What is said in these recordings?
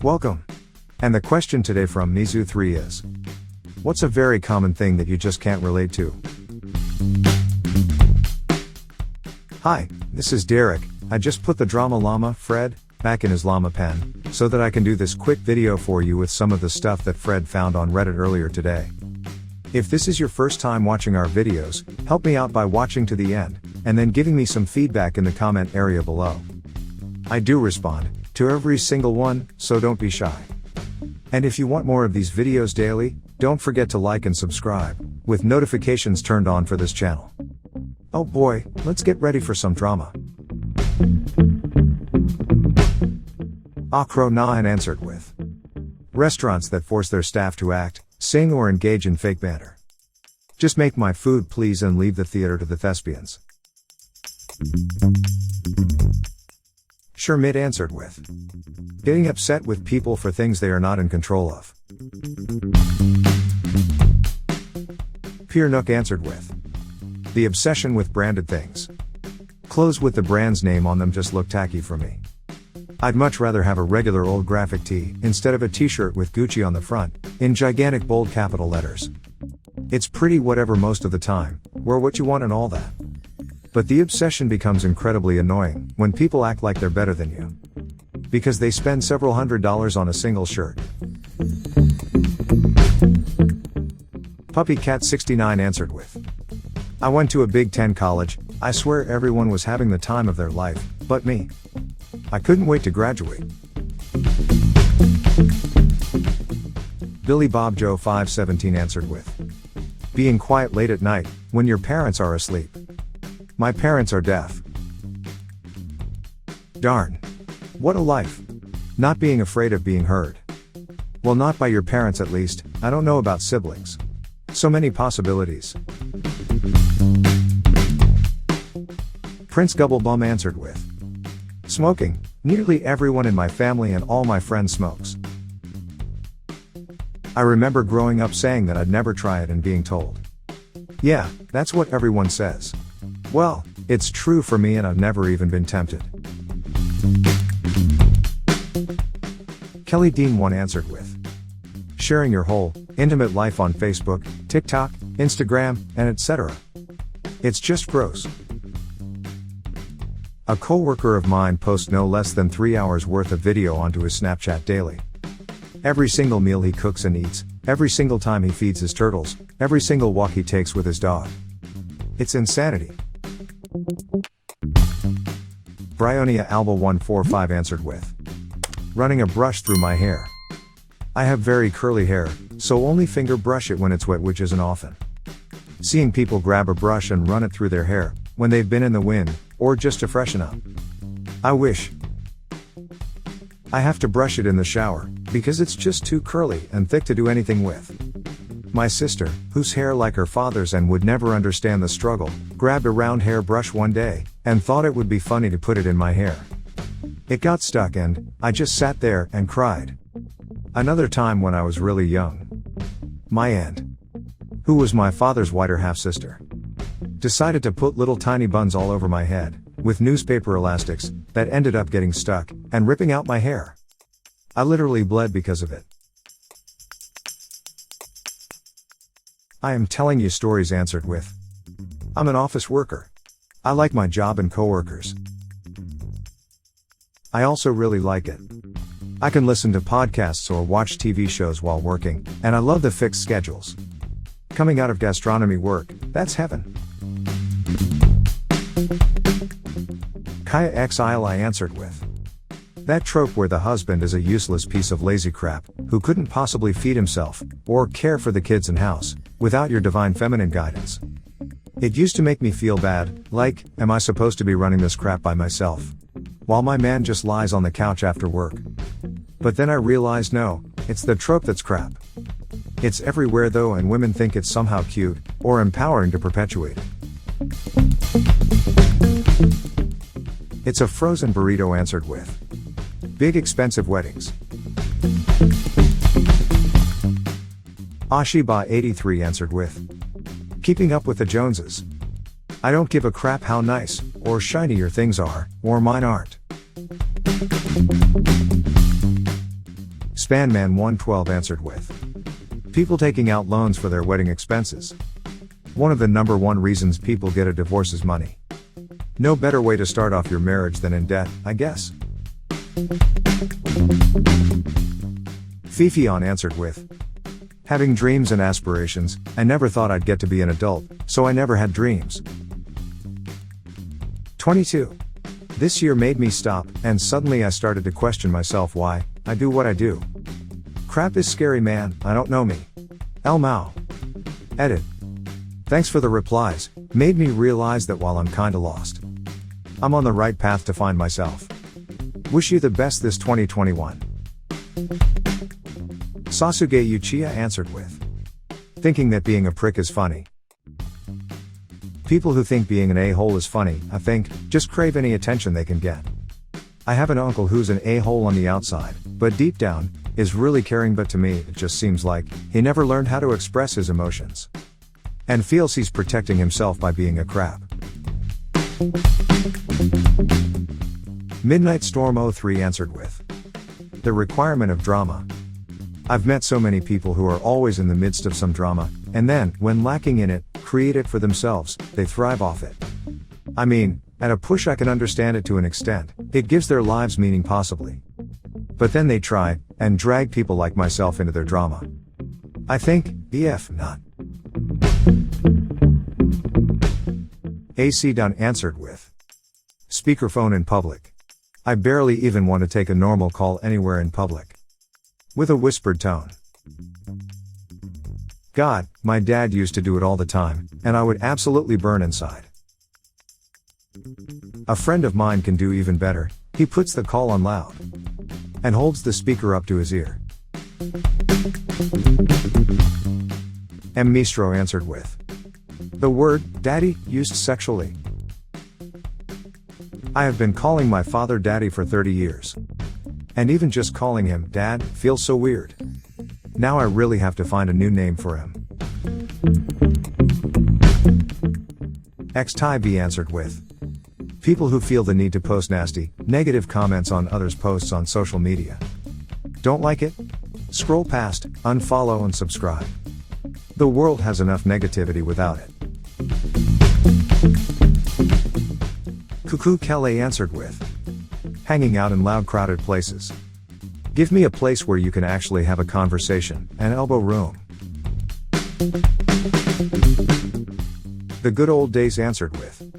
Welcome. And the question today from Mizu3 is, what's a very common thing that you just can't relate to? Hi, this is Derek. I just put the Drama Llama, Fred, back in his llama pen, so that I can do this quick video for you with some of the stuff that Fred found on Reddit earlier today. If this is your first time watching our videos, help me out by watching to the end, and then giving me some feedback in the comment area below. I do respond to every single one, so don't be shy. And if you want more of these videos daily, don't forget to like and subscribe, with notifications turned on for this channel. Oh boy, let's get ready for some drama. AskReddit answered with, restaurants that force their staff to act, sing or engage in fake banter. Just make my food please and leave the theater to the thespians. Shermit answered with, getting upset with people for things they are not in control of. Pierre Nook answered with, the obsession with branded things. Clothes with the brand's name on them just look tacky for me. I'd much rather have a regular old graphic tee instead of a t-shirt with Gucci on the front, in gigantic bold capital letters. It's pretty whatever most of the time, wear what you want and all that. But the obsession becomes incredibly annoying when people act like they're better than you. Because they spend several $100s on a single shirt. PuppyCat69 answered with, I went to a Big Ten college, I swear everyone was having the time of their life, but me. I couldn't wait to graduate. Billy Bob Joe 517 answered with, being quiet late at night, when your parents are asleep. My parents are deaf. Darn. What a life. Not being afraid of being heard. Well, not by your parents at least. I don't know about siblings. So many possibilities. Prince Gubblebum answered with, smoking. Nearly everyone in my family and all my friends smokes. I remember growing up saying that I'd never try it and being told, yeah, that's what everyone says. Well, it's true for me and I've never even been tempted. Kelly Dean 1 answered with, sharing your whole, intimate life on Facebook, TikTok, Instagram, and etc. It's just gross. A coworker of mine posts no less than 3 hours worth of video onto his Snapchat daily. Every single meal he cooks and eats, every single time he feeds his turtles, every single walk he takes with his dog. It's insanity. Bryonia Alba 145 answered with, running a brush through my hair. I have very curly hair, so only finger brush it when it's wet, which isn't often. Seeing people grab a brush and run it through their hair, when they've been in the wind, or just to freshen up. I wish. I have to brush it in the shower, because it's just too curly and thick to do anything with. My sister, whose hair like her father's and would never understand the struggle, grabbed a round hairbrush one day, and thought it would be funny to put it in my hair. It got stuck and, I just sat there and cried. Another time when I was really young. My aunt, who was my father's whiter half-sister, decided to put little tiny buns all over my head, with newspaper elastics, that ended up getting stuck, and ripping out my hair. I literally bled because of it. I am telling you stories answered with, I'm an office worker. I like my job and coworkers. I also really like it. I can listen to podcasts or watch TV shows while working, and I love the fixed schedules. Coming out of gastronomy work, that's heaven. Kaya XILI answered with, that trope where the husband is a useless piece of lazy crap, who couldn't possibly feed himself, or care for the kids and house, without your divine feminine guidance. It used to make me feel bad, like, am I supposed to be running this crap by myself? While my man just lies on the couch after work. But then I realized no, it's the trope that's crap. It's everywhere though, and women think it's somehow cute, or empowering to perpetuate it. It's a frozen burrito answered with, big expensive weddings. Ashiba83 answered with, keeping up with the Joneses. I don't give a crap how nice, or shiny your things are, or mine aren't. Spanman112 answered with, people taking out loans for their wedding expenses. One of the number one reasons people get a divorce is money. No better way to start off your marriage than in debt, I guess. Fifion answered with, having dreams and aspirations. I never thought I'd get to be an adult, so I never had dreams. 22. This year made me stop, and suddenly I started to question myself why I do what I do. Crap is scary, man, I don't know me. El Mao. Edit. Thanks for the replies, made me realize that while I'm kinda lost, I'm on the right path to find myself. Wish you the best this 2021. Sasuke Uchiha answered with, thinking that being a prick is funny. People who think being an a-hole is funny, I think, just crave any attention they can get. I have an uncle who's an a-hole on the outside, but deep down, is really caring, but to me, it just seems like he never learned how to express his emotions. And feels he's protecting himself by being a crap. Midnight Storm 03 answered with, the requirement of drama. I've met so many people who are always in the midst of some drama, and then, when lacking in it, create it for themselves, they thrive off it. I mean, at a push I can understand it to an extent, it gives their lives meaning possibly. But then they try, and drag people like myself into their drama. I think, BF not. AC Dunn answered with, speakerphone in public. I barely even want to take a normal call anywhere in public. With a whispered tone. God, my dad used to do it all the time, and I would absolutely burn inside. A friend of mine can do even better, he puts the call on loud. And holds the speaker up to his ear. M. Mistro answered with, the word, daddy, used sexually. I have been calling my father daddy for 30 years. And even just calling him dad feels so weird. Now I really have to find a new name for him. X-Ty-B answered with, people who feel the need to post nasty, negative comments on others' posts on social media. Don't like it? Scroll past, unfollow and subscribe. The world has enough negativity without it. Cuckoo Kelly answered with, hanging out in loud crowded places. Give me a place where you can actually have a conversation, an elbow room. The good old days answered with,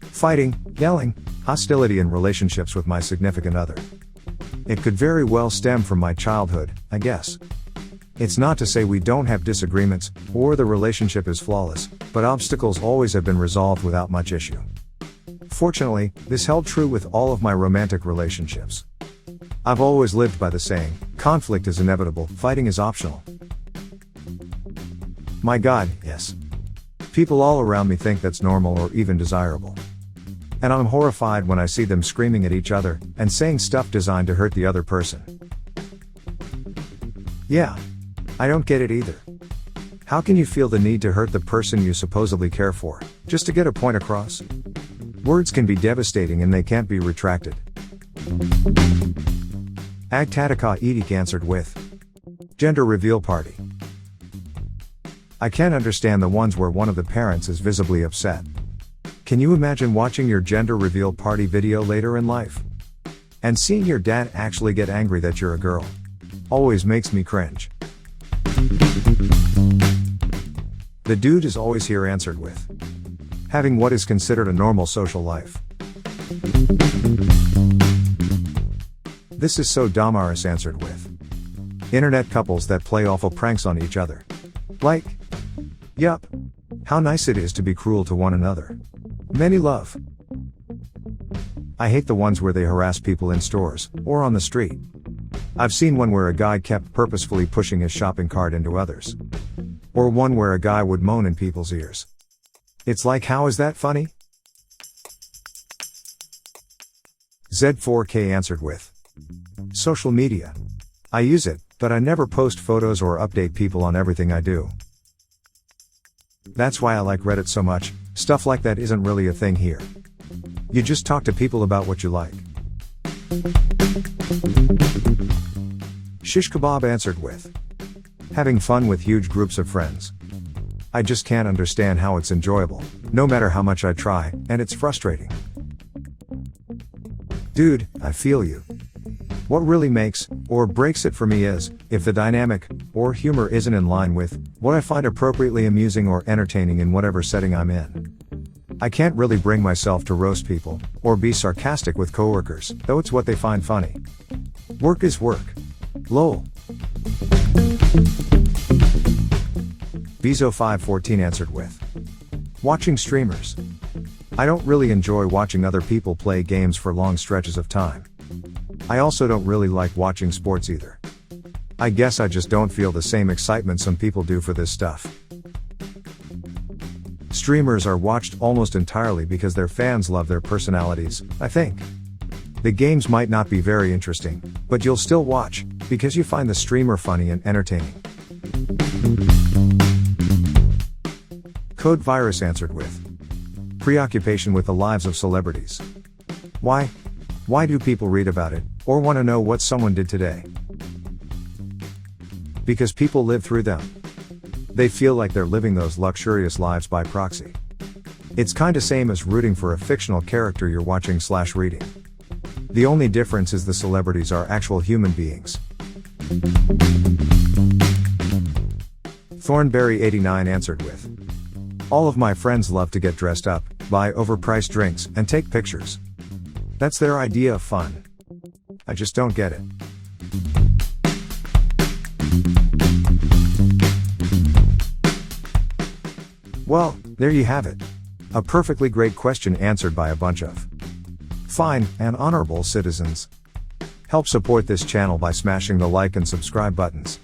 fighting, yelling, hostility in relationships with my significant other. It could very well stem from my childhood, I guess. It's not to say we don't have disagreements, or the relationship is flawless, but obstacles always have been resolved without much issue. Fortunately, this held true with all of my romantic relationships. I've always lived by the saying, conflict is inevitable, fighting is optional. My God, yes. People all around me think that's normal or even desirable. And I'm horrified when I see them screaming at each other, and saying stuff designed to hurt the other person. Yeah. I don't get it either. How can you feel the need to hurt the person you supposedly care for, just to get a point across? Words can be devastating and they can't be retracted. Agtatica Edik answered with, gender reveal party. I can't understand the ones where one of the parents is visibly upset. Can you imagine watching your gender reveal party video later in life? And seeing your dad actually get angry that you're a girl. Always makes me cringe. The dude is always here answered with, having what is considered a normal social life. This is so Damaris answered with, internet couples that play awful pranks on each other. Like, yup. How nice it is to be cruel to one another. Many love. I hate the ones where they harass people in stores, or on the street. I've seen one where a guy kept purposefully pushing his shopping cart into others. Or one where a guy would moan in people's ears. It's like, how is that funny? Z4K answered with, social media. I use it, but I never post photos or update people on everything I do. That's why I like Reddit so much, stuff like that isn't really a thing here. You just talk to people about what you like. Shish Kebab answered with, having fun with huge groups of friends. I just can't understand how it's enjoyable, no matter how much I try, and it's frustrating. Dude, I feel you. What really makes, or breaks it for me is, if the dynamic, or humor isn't in line with, what I find appropriately amusing or entertaining in whatever setting I'm in. I can't really bring myself to roast people, or be sarcastic with coworkers, though it's what they find funny. Work is work. Lol. Bezo514 answered with, watching streamers. I don't really enjoy watching other people play games for long stretches of time. I also don't really like watching sports either. I guess I just don't feel the same excitement some people do for this stuff. Streamers are watched almost entirely because their fans love their personalities, I think. The games might not be very interesting, but you'll still watch, because you find the streamer funny and entertaining. Code Virus answered with, preoccupation with the lives of celebrities. Why? Why do people read about it, or want to know what someone did today? Because people live through them. They feel like they're living those luxurious lives by proxy. It's kinda same as rooting for a fictional character you're watching/reading. The only difference is the celebrities are actual human beings. Thornberry89 answered with, all of my friends love to get dressed up, buy overpriced drinks, and take pictures. That's their idea of fun. I just don't get it. Well, there you have it. A perfectly great question answered by a bunch of fine and honorable citizens. Help support this channel by smashing the like and subscribe buttons.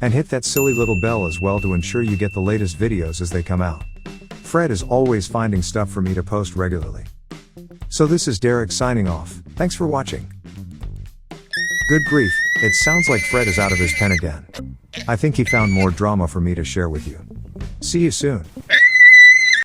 And hit that silly little bell as well to ensure you get the latest videos as they come out. Fred is always finding stuff for me to post regularly. So this is Derek signing off, thanks for watching. Good grief, it sounds like Fred is out of his pen again. I think he found more drama for me to share with you. See you soon.